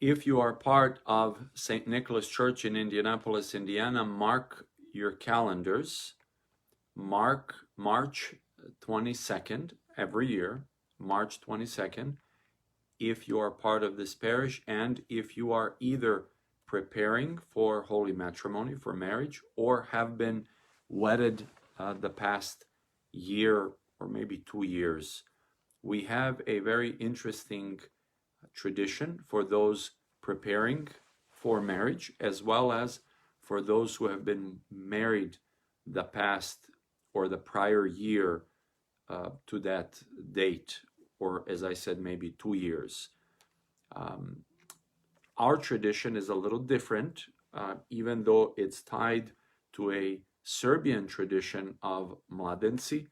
If you are part of St. Nicholas Church in Indianapolis, Indiana, mark your calendars. Mark March 22nd every year, March 22nd, if you are part of this parish and if you are either preparing for holy matrimony, for marriage, or have been wedded the past year or maybe 2 years. We have a very interesting tradition for those preparing for marriage, as well as for those who have been married the past or the prior year to that date, or as I said, maybe 2 years. Our tradition is a little different, even though it's tied to a Serbian tradition of Mladenci,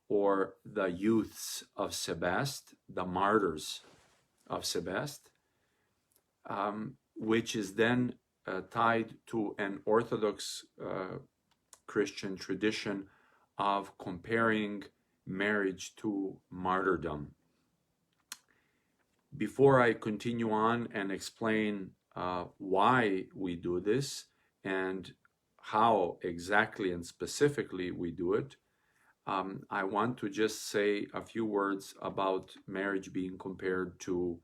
or the youths of Sebast, the martyrs of Sebast, which is then tied to an Orthodox Christian tradition of comparing marriage to martyrdom. Before I continue on and explain why we do this and how exactly and specifically we do it, I want to just say a few words about marriage being compared to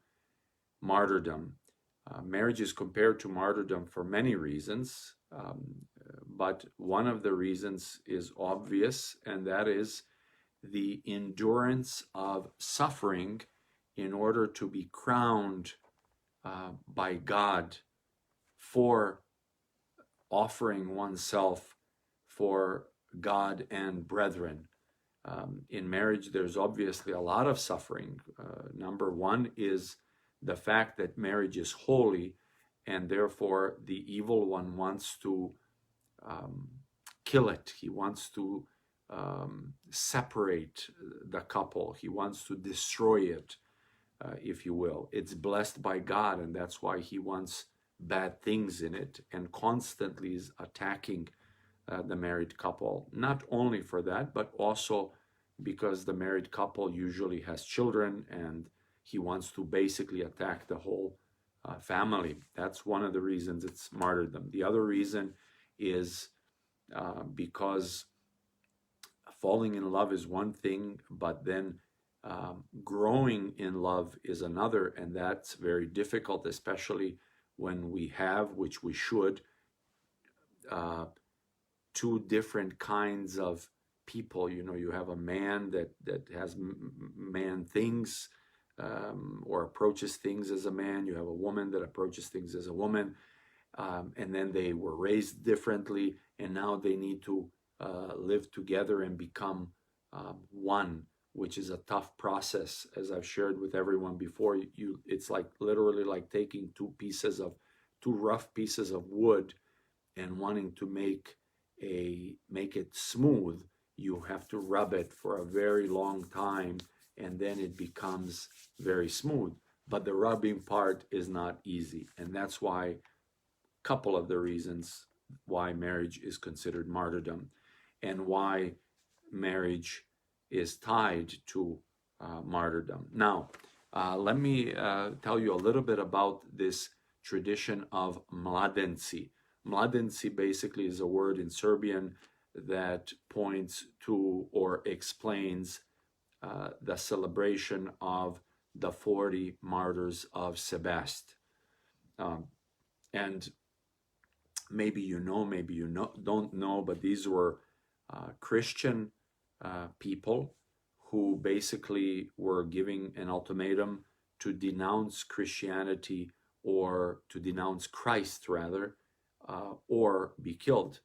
martyrdom. Marriage is compared to martyrdom for many reasons, but one of the reasons is obvious, and that is the endurance of suffering in order to be crowned by God for offering oneself for God and brethren. In marriage, there's obviously a lot of suffering. Number one is the fact that marriage is holy, and therefore the evil one wants to kill it. He wants to separate the couple. He wants to destroy it, if you will. It's blessed by God, and that's why he wants bad things in it and constantly is attacking the married couple. Not only for that, but also because the married couple usually has children, and he wants to basically attack the whole family. That's one of the reasons it's martyrdom. The other reason is because falling in love is one thing, but then growing in love is another, and that's very difficult, especially when we have, which we should, two different kinds of people. You know, you have a man that has man things, or approaches things as a man. You have a woman that approaches things as a woman, and then they were raised differently, and now they need to live together and become one, which is a tough process, as I've shared with everyone before. It's like literally like taking two rough pieces of wood and wanting to make it smooth. You have to rub it for a very long time, and then it becomes very smooth. But the rubbing part is not easy, and that's why a couple of the reasons why marriage is considered martyrdom, and why marriage is tied to martyrdom. Now, let me tell you a little bit about this tradition of Mladenci. Mladenci basically is a word in Serbian that points to or explains the celebration of the 40 martyrs of Sebast. And maybe you know, maybe you don't know, but these were Christian people who basically were giving an ultimatum to denounce Christianity, or to denounce Christ rather, or be killed.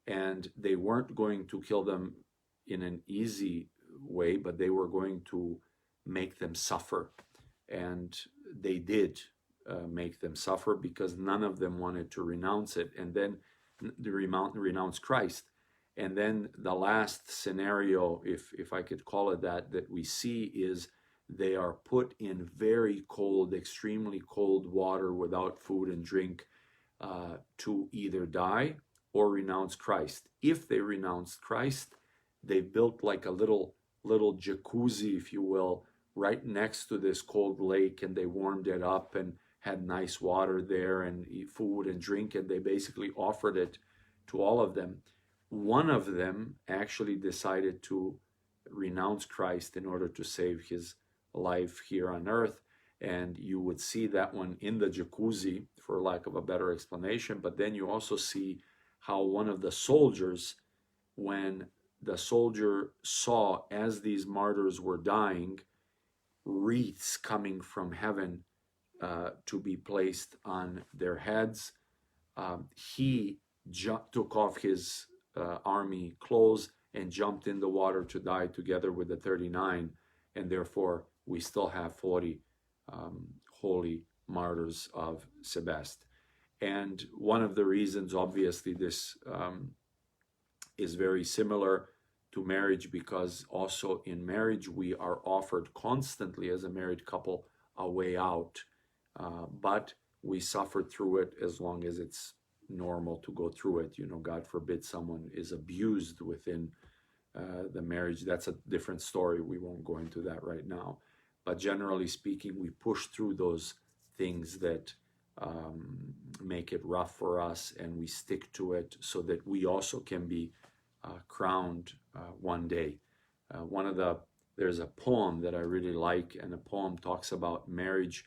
And they weren't going to kill them in an easy way, but they were going to make them suffer. And they did make them suffer, because none of them wanted to renounce it, and then renounce Christ. And then the last scenario, if I could call it that we see is they are put in very cold, extremely cold water without food and drink, to either die or renounce Christ. If they renounced Christ, they built like a little jacuzzi, if you will, right next to this cold lake, and they warmed it up and had nice water there and food and drink, and they basically offered it to all of them. One of them actually decided to renounce Christ in order to save his life here on earth. And you would see that one in the jacuzzi, for lack of a better explanation. But then you also see how one of the soldiers, when the soldier saw as these martyrs were dying, wreaths coming from heaven to be placed on their heads, he took off his army clothes and jumped in the water to die together with the 39, and therefore we still have 40 holy martyrs of Sebaste. And one of the reasons, obviously, this is very similar to marriage, because also in marriage we are offered constantly as a married couple a way out, but we suffer through it as long as it's normal to go through it. You know, God forbid someone is abused within the marriage. That's a different story. We won't go into that right now. But generally speaking, we push through those things that make it rough for us, and we stick to it so that we also can be crowned one day. There's a poem that I really like, and the poem talks about marriage,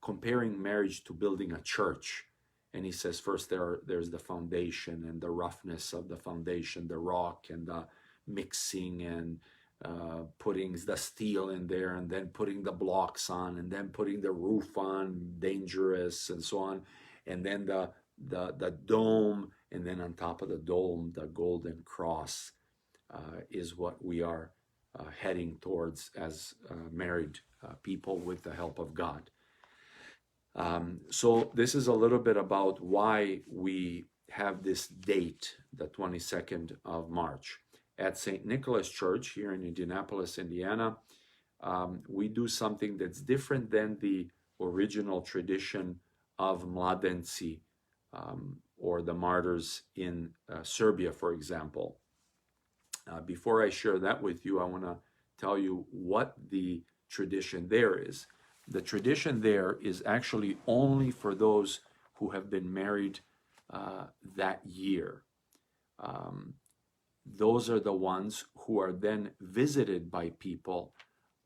comparing marriage to building a church. And he says, first there's the foundation and the roughness of the foundation, the rock and the mixing and putting the steel in there, and then putting the blocks on, and then putting the roof on, dangerous, and so on. And then the dome, and then on top of the dome, the golden cross is what we are heading towards as married people with the help of God. So this is a little bit about why we have this date, the 22nd of March. At St. Nicholas Church here in Indianapolis, Indiana, we do something that's different than the original tradition of Mladenci, or the martyrs in Serbia, for example. Before I share that with you, I want to tell you what the tradition there is. The tradition there is actually only for those who have been married that year. Those are the ones who are then visited by people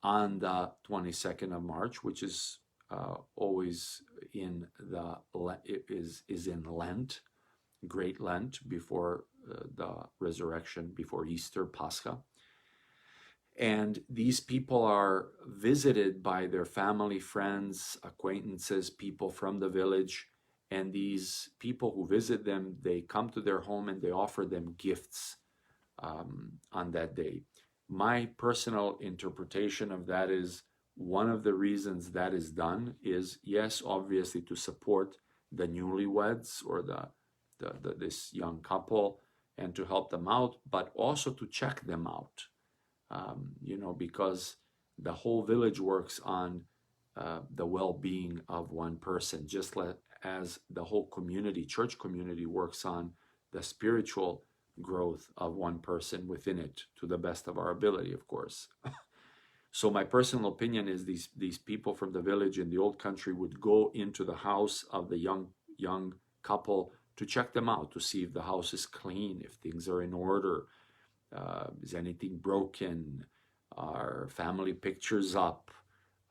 on the 22nd of March, which is always in in Lent, Great Lent, before the resurrection, before Easter, Pascha. And these people are visited by their family, friends, acquaintances, people from the village. And these people who visit them, they come to their home and they offer them gifts on that day. My personal interpretation of that is, one of the reasons that is done is, yes, obviously to support the newlyweds or this young couple and to help them out, but also to check them out. Because the whole village works on the well-being of one person, just as the whole community, church community, works on the spiritual growth of one person within it, to the best of our ability, of course. So my personal opinion is these people from the village in the old country would go into the house of the young couple to check them out, to see if the house is clean, if things are in order, is anything broken, are family pictures up,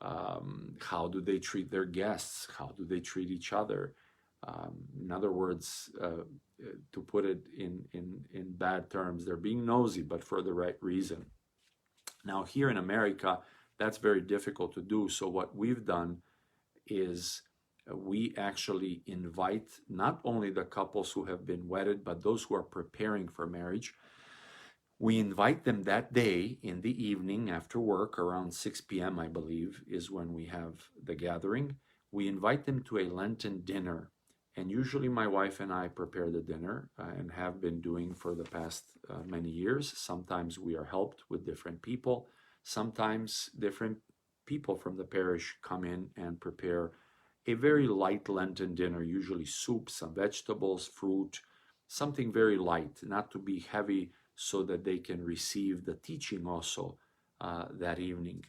how do they treat their guests, how do they treat each other. In other words, to put it in bad terms, they're being nosy, but for the right reason. Now, here in America, that's very difficult to do. So what we've done is we actually invite not only the couples who have been wedded, but those who are preparing for marriage. We invite them that day in the evening after work, around 6 p.m., I believe, is when we have the gathering. We invite them to a Lenten dinner. And usually my wife and I prepare the dinner and have been doing for the past many years. Sometimes we are helped with different people. Sometimes different people from the parish come in and prepare a very light Lenten dinner, usually soup, some vegetables, fruit, something very light, not to be heavy, so that they can receive the teaching also that evening.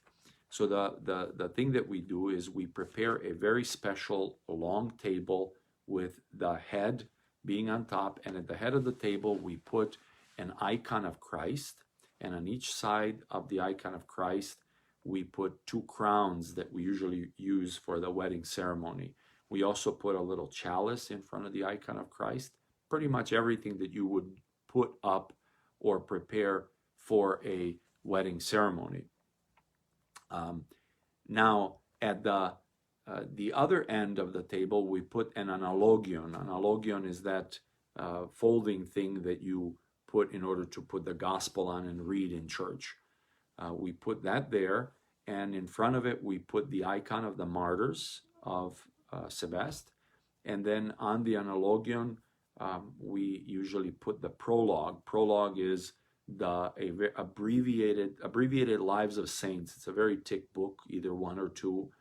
So the thing that we do is we prepare a very special long table with the head being on top, and at the head of the table we put an icon of Christ, and on each side of the icon of Christ we put two crowns that we usually use for the wedding ceremony. We also put a little chalice in front of the icon of Christ. Pretty much everything that you would put up or prepare for a wedding ceremony. Now, at the other end of the table, we put an analogion. Analogion is that folding thing that you put in order to put the gospel on and read in church. We put that there, and in front of it, we put the icon of the martyrs of Sebest. And then on the analogion, we usually put the prologue. Prologue is the abbreviated lives of saints. It's a very thick book, either one or two,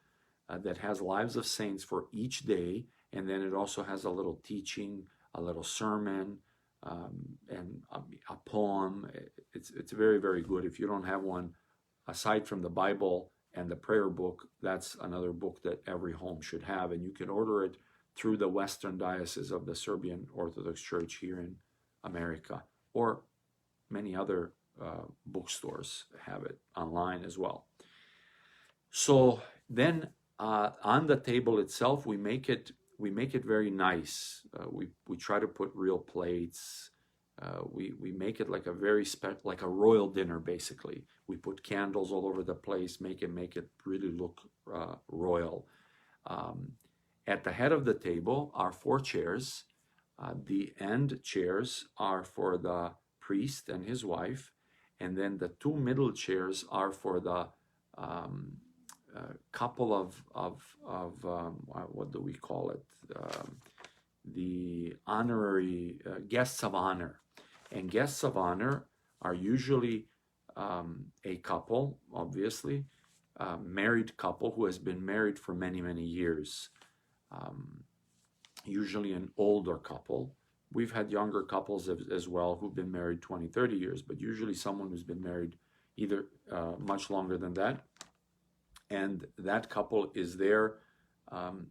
that has lives of saints for each day, and then it also has a little teaching, a little sermon, and a poem. It's very, very good. If you don't have one, aside from the Bible and the prayer book, that's another book that every home should have, and you can order it through the Western Diocese of the Serbian Orthodox Church here in America, or many other bookstores have it online as well. So then on the table itself, we make it very nice. We try to put real plates. We make it like a very like a royal dinner, basically. We put candles all over the place, make it really look royal. At the head of the table are 4 chairs. The end chairs are for the priest and his wife, and then the 2 middle chairs are for the couple of what do we call it? The honorary guests of honor. And guests of honor are usually a couple, obviously, married couple who has been married for many, many years. Usually an older couple. We've had younger couples as well who've been married 20, 30 years, but usually someone who's been married either much longer than that. And that couple is there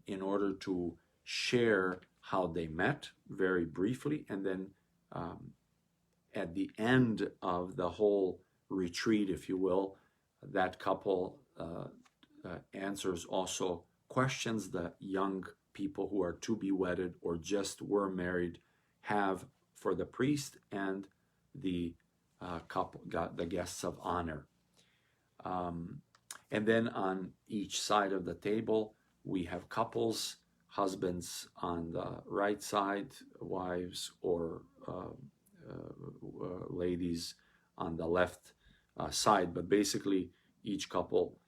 in order to share how they met very briefly. And then at the end of the whole retreat, if you will, that couple answers also questions the young people who are to be wedded or just were married have for the priest and the couple, the guests of honor. And then on each side of the table, we have couples, husbands on the right side, wives or ladies on the left side. But basically, each couple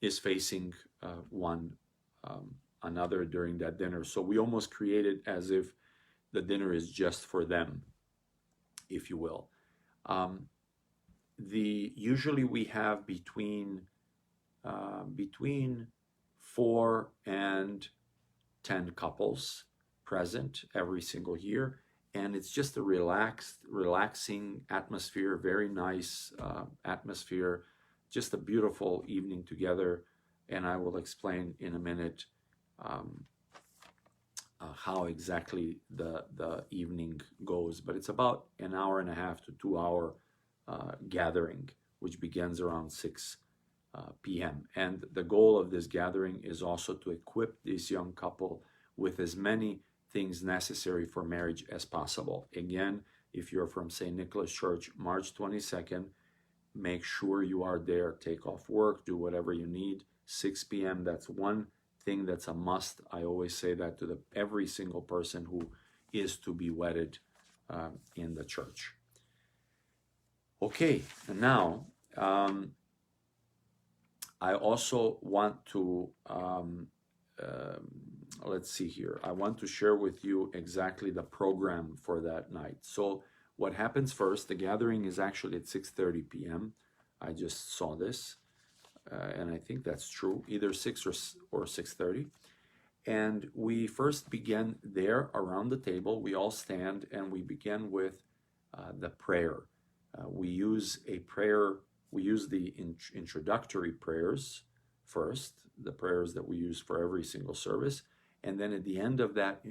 is facing one another during that dinner. So we almost create it as if the dinner is just for them, if you will. Usually we have between 4 and 10 couples present every single year, and it's just a relaxing atmosphere, very nice atmosphere, just a beautiful evening together. And I will explain in a minute how exactly the evening goes, but it's about an hour and a half to 2 hour gathering, which begins around 6 p.m. And the goal of this gathering is also to equip this young couple with as many things necessary for marriage as possible. Again, if you're from St. Nicholas Church, March 22nd, make sure you are there. Take off work, do whatever you need. 6 p.m., that's one thing that's a must. I always say that to every single person who is to be wedded in the church. Okay, and now I also want to, let's see here. I want to share with you exactly the program for that night. So what happens first, the gathering is actually at 6:30 p.m. I just saw this, and I think that's true, either 6 or 6:30. And we first begin there around the table. We all stand and we begin with the prayer. We use a prayer we use the introductory prayers first, the prayers that we use for every single service. And then at the end of that,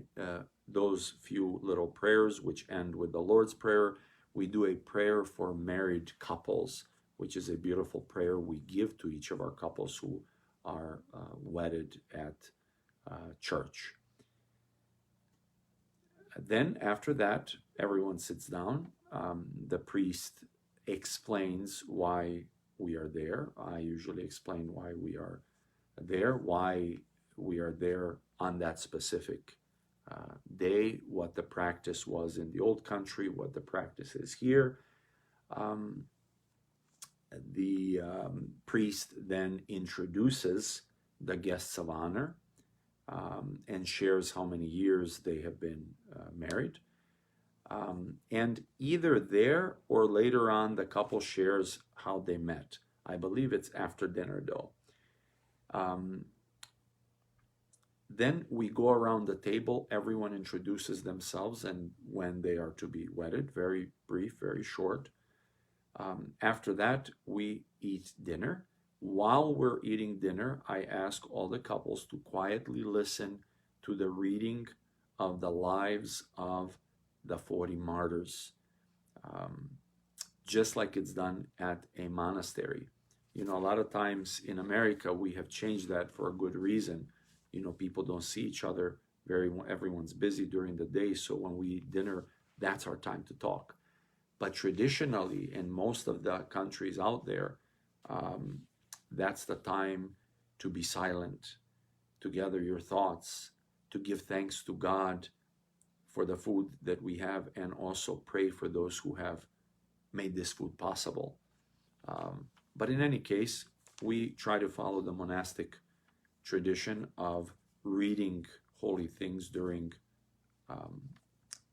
those few little prayers, which end with the Lord's Prayer, we do a prayer for married couples, which is a beautiful prayer we give to each of our couples who are wedded at church. Then after that, everyone sits down. The priest explains why we are there. I usually explain why we are there, why we are there on that specific day, what the practice was in the old country, what the practice is here. The priest then introduces the guests of honor and shares how many years they have been married. And either there or later on, the couple shares how they met. I believe it's after dinner, though. Then we go around the table. Everyone introduces themselves and when they are to be wedded. Very brief, very short. After that, we eat dinner. While we're eating dinner, I ask all the couples to quietly listen to the reading of the lives of the 40 martyrs, just like it's done at a monastery. You know, a lot of times in America, we have changed that for a good reason. You know, people don't see each other everyone's busy during the day, so when we eat dinner, that's our time to talk. But traditionally, in most of the countries out there, that's the time to be silent, to gather your thoughts, to give thanks to God for the food that we have, and also pray for those who have made this food possible. But in any case, we try to follow the monastic tradition of reading holy things during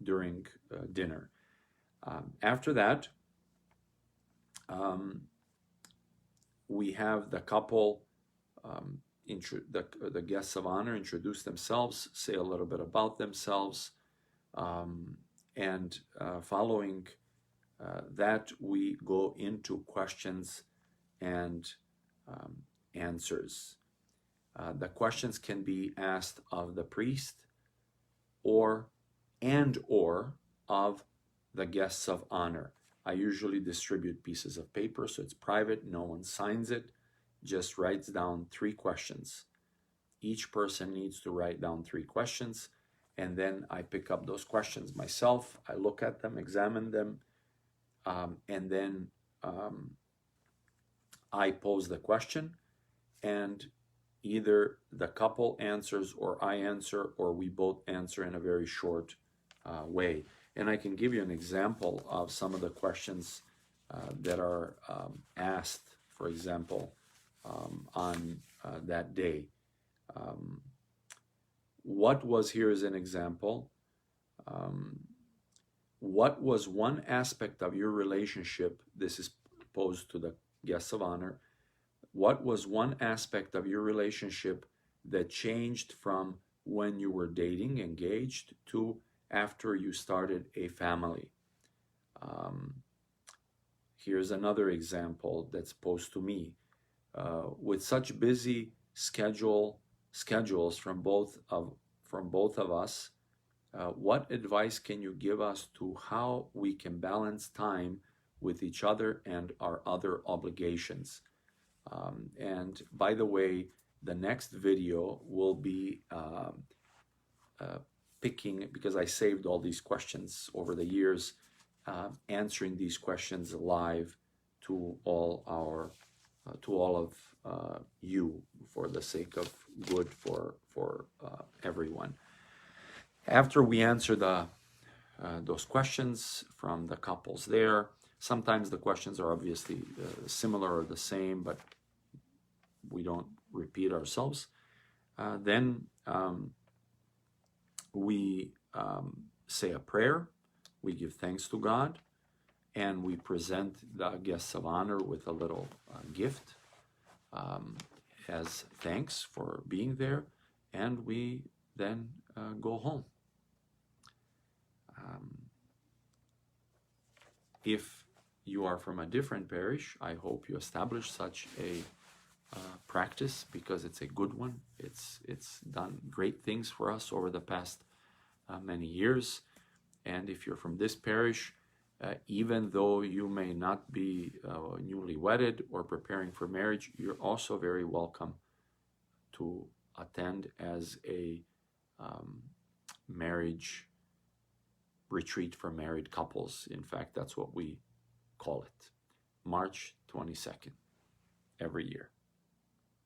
dinner. After that, we have the couple, the guests of honor introduce themselves, say a little bit about themselves, and following that, we go into questions and answers. The questions can be asked of the priest or of the guests of honor. I usually distribute pieces of paper, so it's private, no one signs it, just writes down 3 questions. Each person needs to write down 3 questions, and then I pick up those questions myself. I look at them, examine them, and then I pose the question, and either the couple answers or I answer, or we both answer in a very short way. And I can give you an example of some of the questions that are asked, for example, on that day. What was, here is an example. What was one aspect of your relationship, this is posed to the guests of honor, what was one aspect of your relationship that changed from when you were dating, engaged, to after you started a family? Here's another example that's posed to me. With such busy schedules from both of us, what advice can you give us to how we can balance time with each other and our other obligations? And by the way, the next video will be picking, because I saved all these questions over the years, answering these questions live to all of you, for the sake of good for everyone. After we answer those questions from the couples there, sometimes the questions are obviously similar or the same, but we don't repeat ourselves. Then we say a prayer, we give thanks to God, and we present the guests of honor with a little gift as thanks for being there, and we then go home. If you are from a different parish, I hope you establish such a practice, because it's a good one. It's done great things for us over the past many years. And if you're from this parish, even though you may not be newly wedded or preparing for marriage, you're also very welcome to attend as a marriage retreat for married couples. In fact, that's what we call it. March 22nd every year.